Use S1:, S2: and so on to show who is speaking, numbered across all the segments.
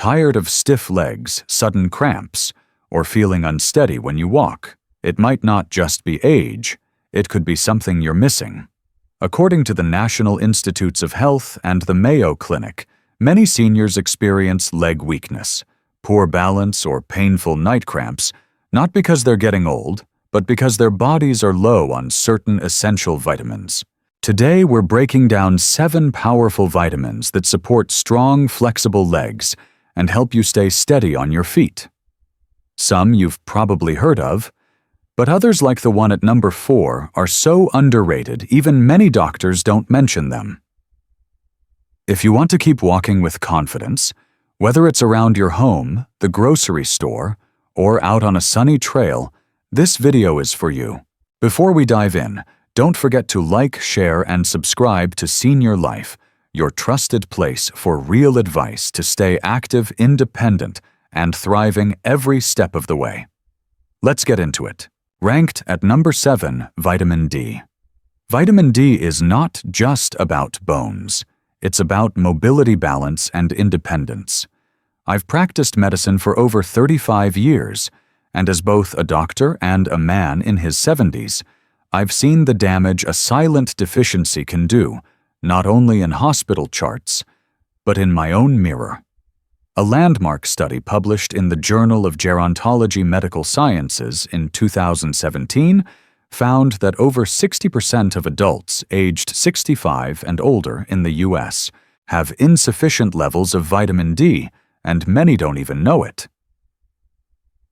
S1: Tired of stiff legs, sudden cramps, or feeling unsteady when you walk? It might not just be age, it could be something you're missing. According to the National Institutes of Health and the Mayo Clinic, many seniors experience leg weakness, poor balance, or painful night cramps, not because they're getting old, but because their bodies are low on certain essential vitamins. Today, we're breaking down 7 powerful vitamins that support strong, flexible legs and help you stay steady on your feet. Some you've probably heard of, but others, like the one at number 4, are so underrated even many doctors don't mention them. If you want to keep walking with confidence, whether it's around your home, the grocery store, or out on a sunny trail, this video is for you. Before we dive in, don't forget to like, share, and subscribe to Senior Life, your trusted place for real advice to stay active, independent, and thriving every step of the way. Let's get into it. Ranked at number 7, vitamin D. Vitamin D is not just about bones. It's about mobility, balance, and independence. I've practiced medicine for over 35 years, and as both a doctor and a man in his 70s, I've seen the damage a silent deficiency can do, not only in hospital charts, but in my own mirror. A landmark study published in the Journal of Gerontology Medical Sciences in 2017 found that over 60% of adults aged 65 and older in the U.S. have insufficient levels of vitamin D, and many don't even know it.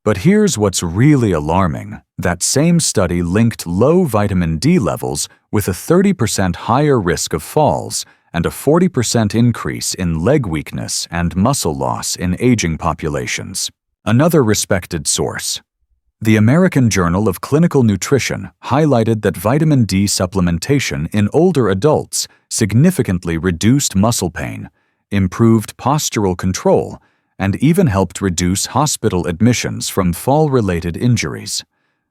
S1: But here's what's really alarming. That same study linked low vitamin D levels with a 30% higher risk of falls and a 40% increase in leg weakness and muscle loss in aging populations. Another respected source, the American Journal of Clinical Nutrition, highlighted that vitamin D supplementation in older adults significantly reduced muscle pain, improved postural control, and even helped reduce hospital admissions from fall-related injuries.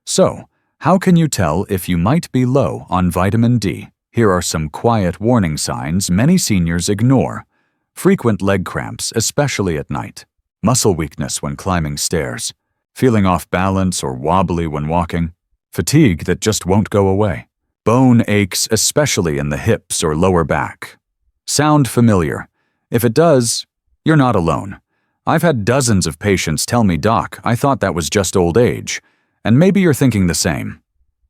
S1: So, how can you tell if you might be low on vitamin D? Here are some quiet warning signs many seniors ignore. Frequent leg cramps, especially at night. Muscle weakness when climbing stairs. Feeling off balance or wobbly when walking. Fatigue that just won't go away. Bone aches, especially in the hips or lower back. Sound familiar? If it does, you're not alone. I've had dozens of patients tell me, "Doc, I thought that was just old age." And maybe you're thinking the same.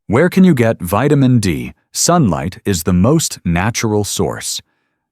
S1: Where can you get vitamin D? Sunlight is the most natural source.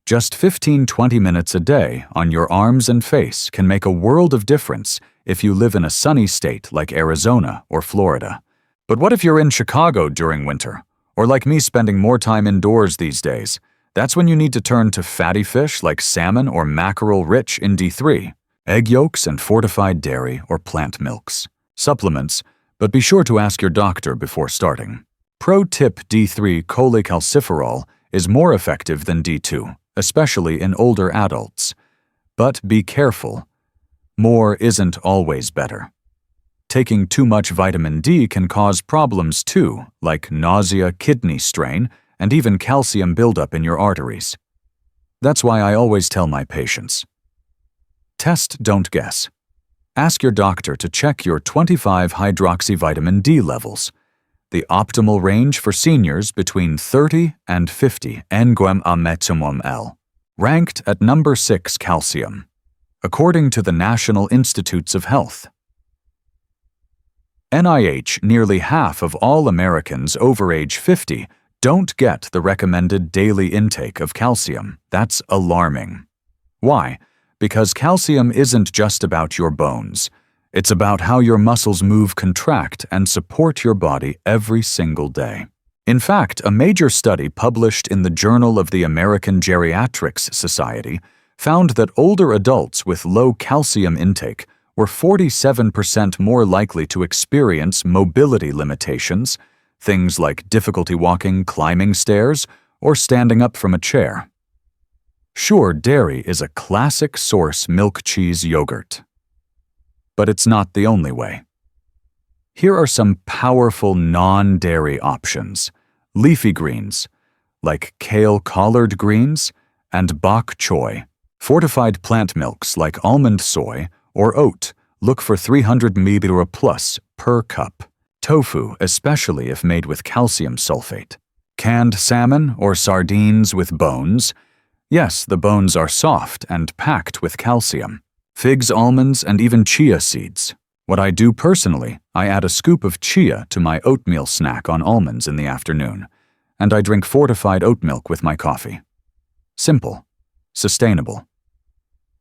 S1: Just 15-20 minutes a day on your arms and face can make a world of difference if you live in a sunny state like Arizona or Florida. But what if you're in Chicago during winter? Or like me, spending more time indoors these days? That's when you need to turn to fatty fish like salmon or mackerel rich in D3, egg yolks and fortified dairy or plant milks. Supplements, but be sure to ask your doctor before starting. Pro tip: D3 cholecalciferol is more effective than D2, especially in older adults. But be careful. More isn't always better. Taking too much vitamin D can cause problems too, like nausea, kidney strain, and even calcium buildup in your arteries. That's why I always tell my patients, test, don't guess. Ask your doctor to check your 25-hydroxyvitamin D levels. The optimal range for seniors between 30 and 50 ng/ml. Ranked at number 6, calcium. According to the National Institutes of Health. NIH, nearly half of all Americans over age 50 don't get the recommended daily intake of calcium. That's alarming. Why? Because calcium isn't just about your bones. It's about how your muscles move, contract, and support your body every single day. In fact, a major study published in the Journal of the American Geriatrics Society found that older adults with low calcium intake were 47% more likely to experience mobility limitations, things like difficulty walking, climbing stairs, or standing up from a chair. Sure, dairy is a classic source: milk, cheese, yogurt. But it's not the only way. Here are some powerful non-dairy options. Leafy greens, like kale collard greens and bok choy, Fortified plant milks like almond soy or oat look for 300 ml plus per cup. Tofu, especially if made with calcium sulfate. Canned salmon or sardines with bones. Yes, the bones are soft and packed with calcium. Figs, almonds, and even chia seeds. What I do personally, I add a scoop of chia to my oatmeal snack on almonds in the afternoon, and I drink fortified oat milk with my coffee. Simple, sustainable.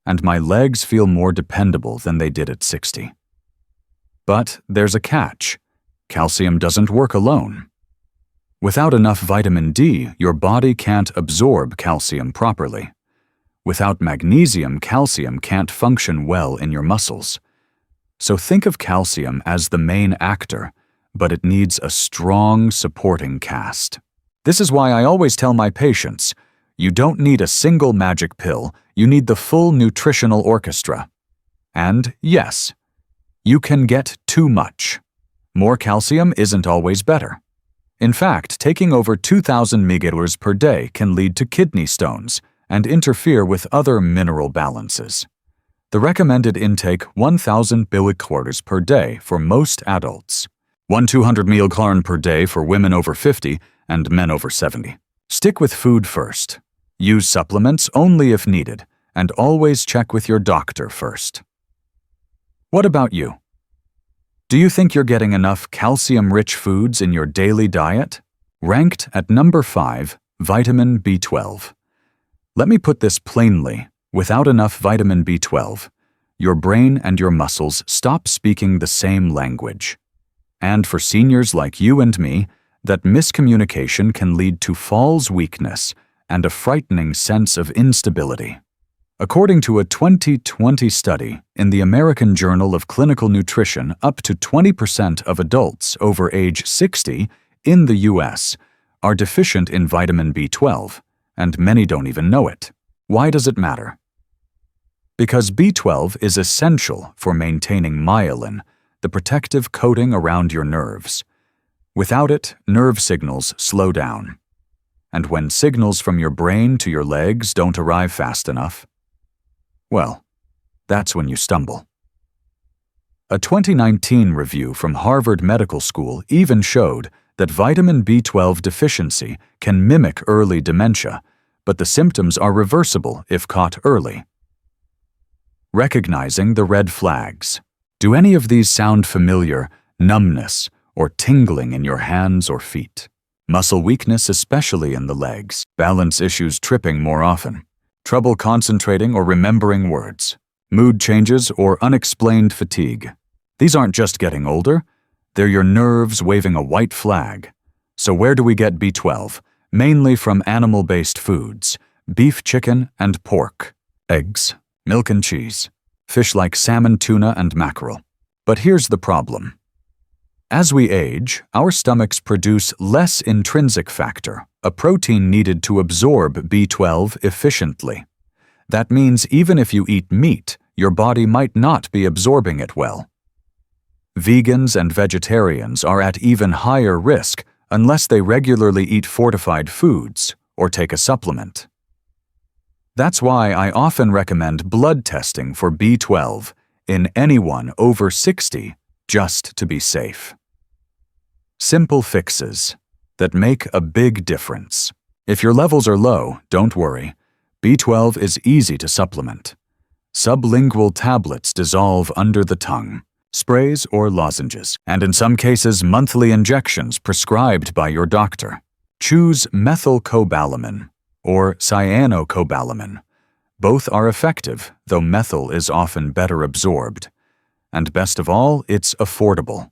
S1: And my legs feel more dependable than they did at 60. But there's a catch. Calcium doesn't work alone. Without enough vitamin D, your body can't absorb calcium properly. Without magnesium, calcium can't function well in your muscles. So think of calcium as the main actor, but it needs a strong supporting cast. This is why I always tell my patients, you don't need a single magic pill, you need the full nutritional orchestra. And yes, you can get too much. More calcium isn't always better. In fact, taking over 2,000 mg per day can lead to kidney stones and interfere with other mineral balances. The recommended intake 1,000 mg per day for most adults, 200 mg per day for women over 50 and men over 70. Stick with food first. Use supplements only if needed, and always check with your doctor first. What about you? Do you think you're getting enough calcium-rich foods in your daily diet? Ranked at number 5, vitamin B12. Let me put this plainly. Without enough vitamin B12, your brain and your muscles stop speaking the same language. And for seniors like you and me, that miscommunication can lead to falls weakness and a frightening sense of instability. According to a 2020 study in the American Journal of Clinical Nutrition, up to 20% of adults over age 60 in the U.S. are deficient in vitamin B12, and many don't even know it. Why does it matter? Because B12 is essential for maintaining myelin, the protective coating around your nerves. Without it, nerve signals slow down. And when signals from your brain to your legs don't arrive fast enough, well, that's when you stumble. A 2019 review from Harvard Medical School even showed that vitamin B12 deficiency can mimic early dementia, but the symptoms are reversible if caught early. Recognizing the red flags. Do any of these sound familiar? Numbness or tingling in your hands or feet. Muscle weakness, especially in the legs. Balance issues, tripping more often. Trouble concentrating or remembering words. Mood changes or unexplained fatigue. These aren't just getting older. They're your nerves waving a white flag. So where do we get B12? Mainly from animal-based foods. Beef, chicken, and pork. Eggs, milk and cheese. Fish like salmon, tuna, and mackerel. But here's the problem. As we age, our stomachs produce less intrinsic factor, a protein needed to absorb B12 efficiently. That means even if you eat meat, your body might not be absorbing it well. Vegans and vegetarians are at even higher risk unless they regularly eat fortified foods or take a supplement. That's why I often recommend blood testing for B12 in anyone over 60 just to be safe. Simple fixes that make a big difference. If your levels are low, don't worry. B12 is easy to supplement. Sublingual tablets dissolve under the tongue, sprays or lozenges, and in some cases monthly injections prescribed by your doctor. Choose methylcobalamin or cyanocobalamin. Both are effective, though methyl is often better absorbed. And best of all, it's affordable.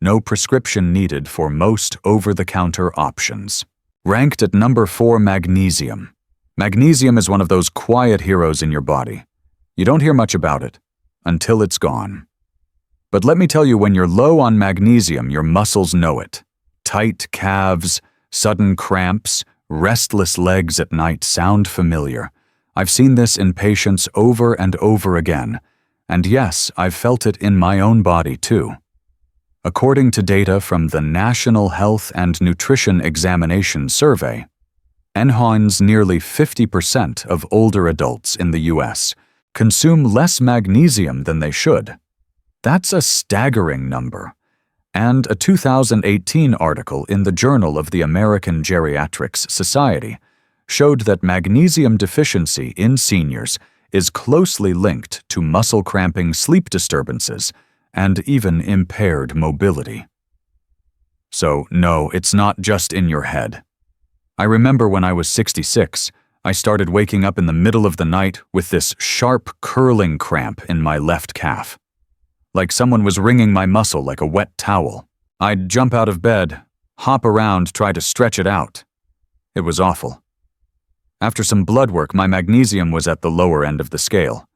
S1: No prescription needed for most over-the-counter options. Ranked at number 4, magnesium. Magnesium is one of those quiet heroes in your body. You don't hear much about it until it's gone. But let me tell you, when you're low on magnesium, your muscles know it. Tight calves, sudden cramps, restless legs at night sound familiar. I've seen this in patients over and over again. And yes, I've felt it in my own body too. According to data from the National Health and Nutrition Examination Survey, NHONs nearly 50% of older adults in the US consume less magnesium than they should. That's a staggering number. And a 2018 article in the Journal of the American Geriatrics Society showed that magnesium deficiency in seniors is closely linked to muscle cramping, sleep disturbances, and even impaired mobility. So, no, it's not just in your head. I remember when I was 66, I started waking up in the middle of the night with this sharp, curling cramp in my left calf. Like someone was wringing my muscle like a wet towel. I'd jump out of bed, hop around, try to stretch it out. It was awful. After some blood work, my magnesium was at the lower end of the scale.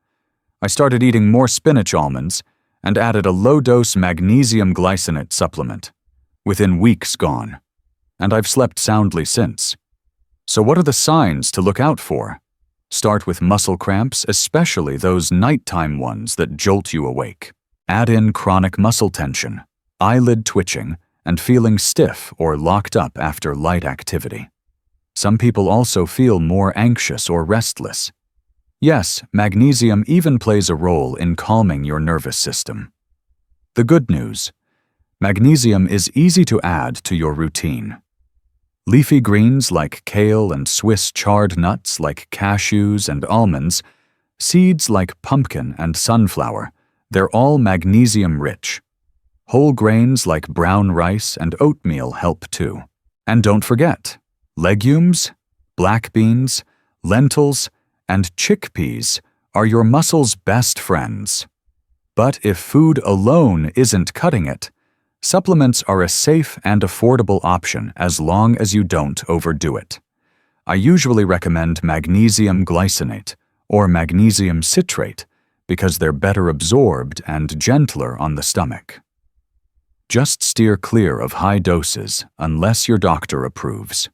S1: I started eating more spinach almonds and added a low-dose magnesium glycinate supplement. Within weeks gone. And I've slept soundly since. So what are the signs to look out for? Start with muscle cramps, especially those nighttime ones that jolt you awake. Add in chronic muscle tension, eyelid twitching, and feeling stiff or locked up after light activity. Some people also feel more anxious or restless. Yes, magnesium even plays a role in calming your nervous system. The good news: magnesium is easy to add to your routine. Leafy greens like kale and Swiss chard nuts like cashews and almonds, seeds like pumpkin and sunflower, they're all magnesium-rich. Whole grains like brown rice and oatmeal help too. And don't forget, legumes, black beans, lentils, and chickpeas are your muscles' best friends. But if food alone isn't cutting it, supplements are a safe and affordable option as long as you don't overdo it. I usually recommend magnesium glycinate or magnesium citrate because they're better absorbed and gentler on the stomach. Just steer clear of high doses unless your doctor approves.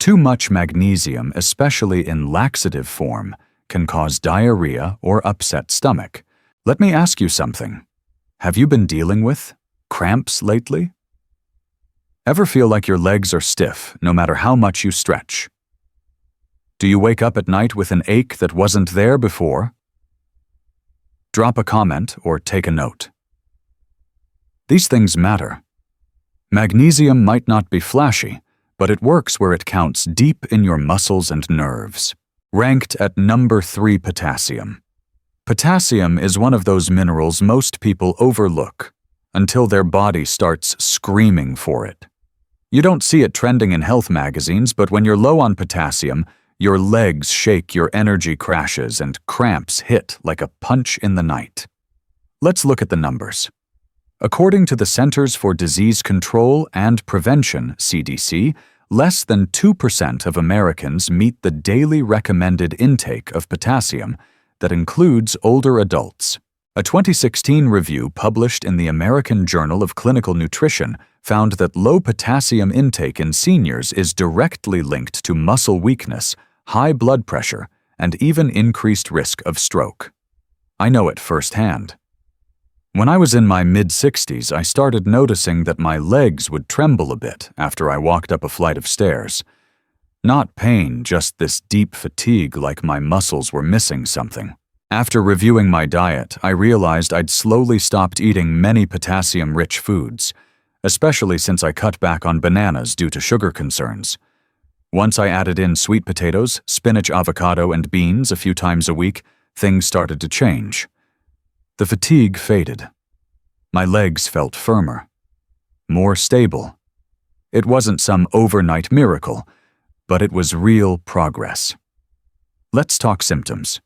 S1: Too much magnesium, especially in laxative form, can cause diarrhea or upset stomach. Let me ask you something. Have you been dealing with cramps lately? Ever feel like your legs are stiff no matter how much you stretch? Do you wake up at night with an ache that wasn't there before? Drop a comment or take a note. These things matter. Magnesium might not be flashy, but it works where it counts deep in your muscles and nerves. Ranked at number 3, potassium. Potassium is one of those minerals most people overlook until their body starts screaming for it. You don't see it trending in health magazines, but when you're low on potassium, your legs shake, your energy crashes, and cramps hit like a punch in the night. Let's look at the numbers. According to the Centers for Disease Control and Prevention, CDC, less than 2% of Americans meet the daily recommended intake of potassium that includes older adults. A 2016 review published in the American Journal of Clinical Nutrition found that low potassium intake in seniors is directly linked to muscle weakness, high blood pressure, and even increased risk of stroke. I know it firsthand. When I was in my mid-60s, I started noticing that my legs would tremble a bit after I walked up a flight of stairs. Not pain, just this deep fatigue like my muscles were missing something. After reviewing my diet, I realized I'd slowly stopped eating many potassium-rich foods, especially since I cut back on bananas due to sugar concerns. Once I added in sweet potatoes, spinach, avocado, and beans a few times a week, things started to change. The fatigue faded. My legs felt firmer, more stable. It wasn't some overnight miracle, but it was real progress. Let's talk symptoms.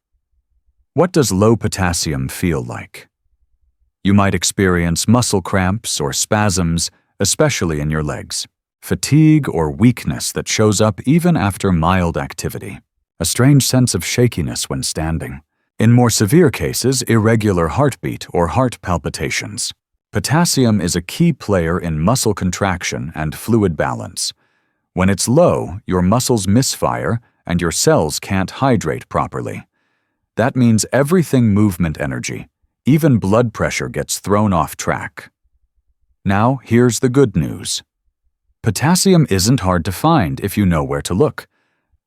S1: What does low potassium feel like? You might experience muscle cramps or spasms, especially in your legs, fatigue or weakness that shows up even after mild activity, a strange sense of shakiness when standing. In more severe cases, irregular heartbeat or heart palpitations. Potassium is a key player in muscle contraction and fluid balance. When it's low, your muscles misfire and your cells can't hydrate properly. That means everything movement energy, even blood pressure, gets thrown off track. Now, here's the good news. Potassium isn't hard to find if you know where to look.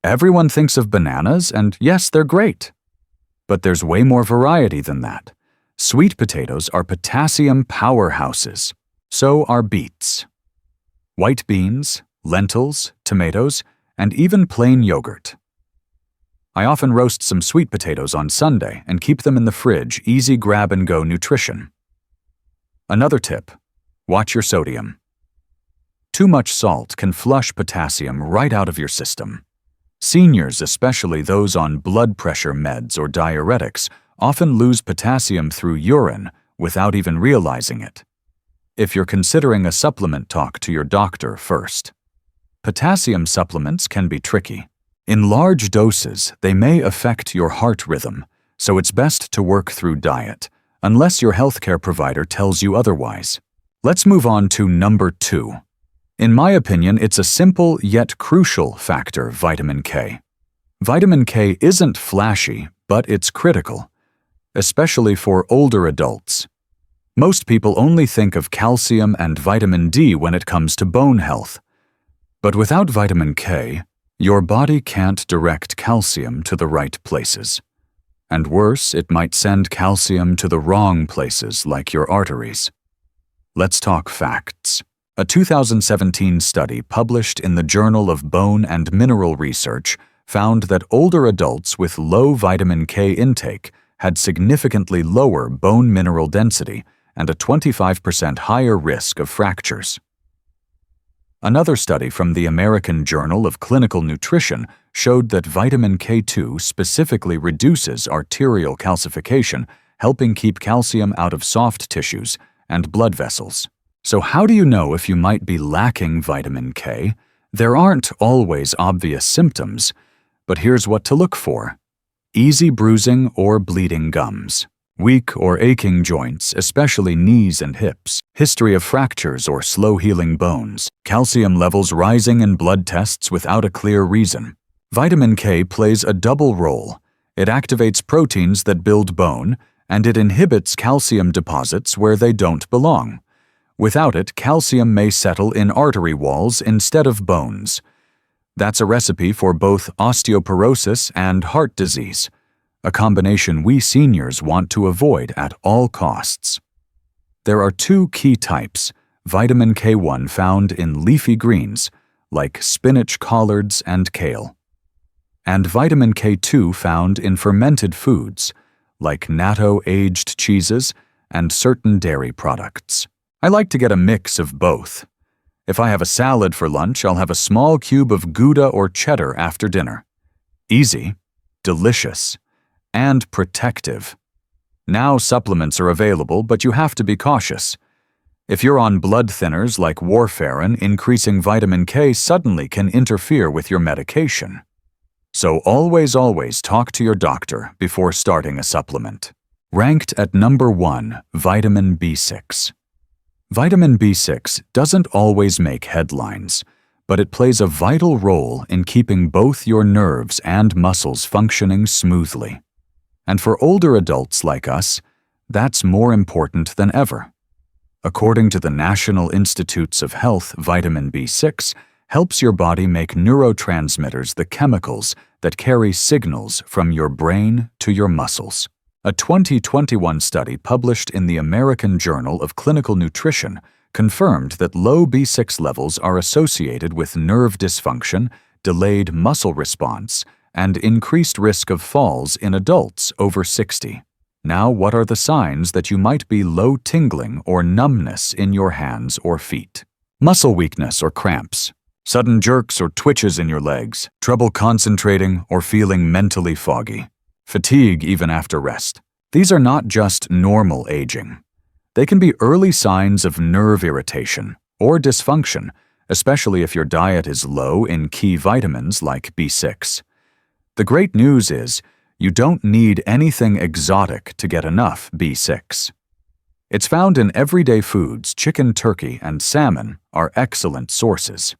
S1: Everyone thinks of bananas, and yes, they're great. But there's way more variety than that. Sweet potatoes are potassium powerhouses. So are beets. White beans, lentils, tomatoes, and even plain yogurt. I often roast some sweet potatoes on Sunday and keep them in the fridge, easy grab-and-go nutrition. Another tip: watch your sodium. Too much salt can flush potassium right out of your system. Seniors, especially those on blood pressure meds or diuretics, often lose potassium through urine without even realizing it. If you're considering a supplement, talk to your doctor first. Potassium supplements can be tricky. In large doses, they may affect your heart rhythm, so it's best to work through diet, unless your healthcare provider tells you otherwise. Let's move on to number 2. In my opinion, it's a simple yet crucial factor: vitamin K. Vitamin K isn't flashy, but it's critical, especially for older adults. Most people only think of calcium and vitamin D when it comes to bone health. But without vitamin K, your body can't direct calcium to the right places. And worse, it might send calcium to the wrong places, like your arteries. Let's talk facts. A 2017 study published in the Journal of Bone and Mineral Research found that older adults with low vitamin K intake had significantly lower bone mineral density and a 25% higher risk of fractures. Another study from the American Journal of Clinical Nutrition showed that vitamin K2 specifically reduces arterial calcification, helping keep calcium out of soft tissues and blood vessels. So how do you know if you might be lacking vitamin K? There aren't always obvious symptoms, but here's what to look for: easy bruising or bleeding gums, weak or aching joints, especially knees and hips, history of fractures or slow-healing bones, calcium levels rising in blood tests without a clear reason. Vitamin K plays a double role. It activates proteins that build bone, and it inhibits calcium deposits where they don't belong. Without it, calcium may settle in artery walls instead of bones. That's a recipe for both osteoporosis and heart disease, a combination we seniors want to avoid at all costs. There are 2 key types: vitamin K1 found in leafy greens, like spinach, collards, and kale, and vitamin K2 found in fermented foods, like natto-aged cheeses and certain dairy products. I like to get a mix of both. If I have a salad for lunch, I'll have a small cube of Gouda or cheddar after dinner. Easy, delicious, and protective. Now supplements are available, but you have to be cautious. If you're on blood thinners like warfarin, increasing vitamin K suddenly can interfere with your medication. So always talk to your doctor before starting a supplement. Ranked at number 1, vitamin B6. Vitamin B6 doesn't always make headlines, but it plays a vital role in keeping both your nerves and muscles functioning smoothly. And for older adults like us, that's more important than ever. According to the National Institutes of Health, vitamin B6 helps your body make neurotransmitters, the chemicals that carry signals from your brain to your muscles. A 2021 study published in the American Journal of Clinical Nutrition confirmed that low B6 levels are associated with nerve dysfunction, delayed muscle response, and increased risk of falls in adults over 60. Now, what are the signs that you might be low tingling or numbness in your hands or feet? Muscle weakness or cramps, sudden jerks or twitches in your legs, trouble concentrating or feeling mentally foggy, fatigue even after rest. These are not just normal aging. They can be early signs of nerve irritation or dysfunction, especially if your diet is low in key vitamins like B6. The great news is, you don't need anything exotic to get enough B6. It's found in everyday foods. Chicken, turkey, and salmon are excellent sources.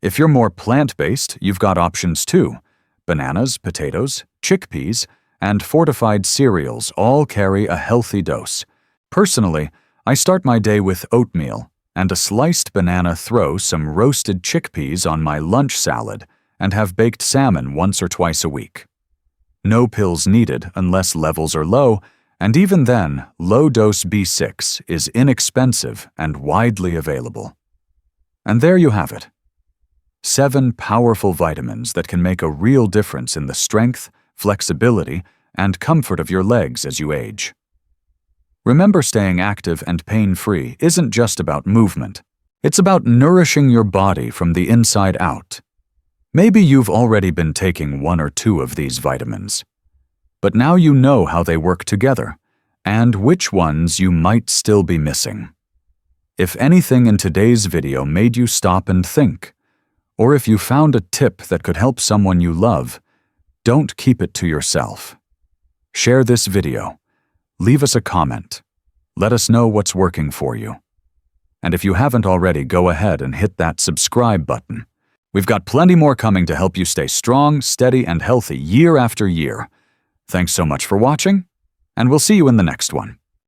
S1: If you're more plant-based, you've got options too. Bananas, potatoes, chickpeas, and fortified cereals all carry a healthy dose. Personally, I start my day with oatmeal, and a sliced banana, throw some roasted chickpeas on my lunch salad, and have baked salmon once or twice a week. No pills needed unless levels are low, and even then, low-dose B6 is inexpensive and widely available. And there you have it. 7 powerful vitamins that can make a real difference in the strength, flexibility, and comfort of your legs as you age. Remember, staying active and pain-free isn't just about movement. It's about nourishing your body from the inside out. Maybe you've already been taking 1 or 2 of these vitamins. But now you know how they work together, and which ones you might still be missing. If anything in today's video made you stop and think, or if you found a tip that could help someone you love, don't keep it to yourself. Share this video. Leave us a comment. Let us know what's working for you. And if you haven't already, go ahead and hit that subscribe button. We've got plenty more coming to help you stay strong, steady, and healthy year after year. Thanks so much for watching, and we'll see you in the next one.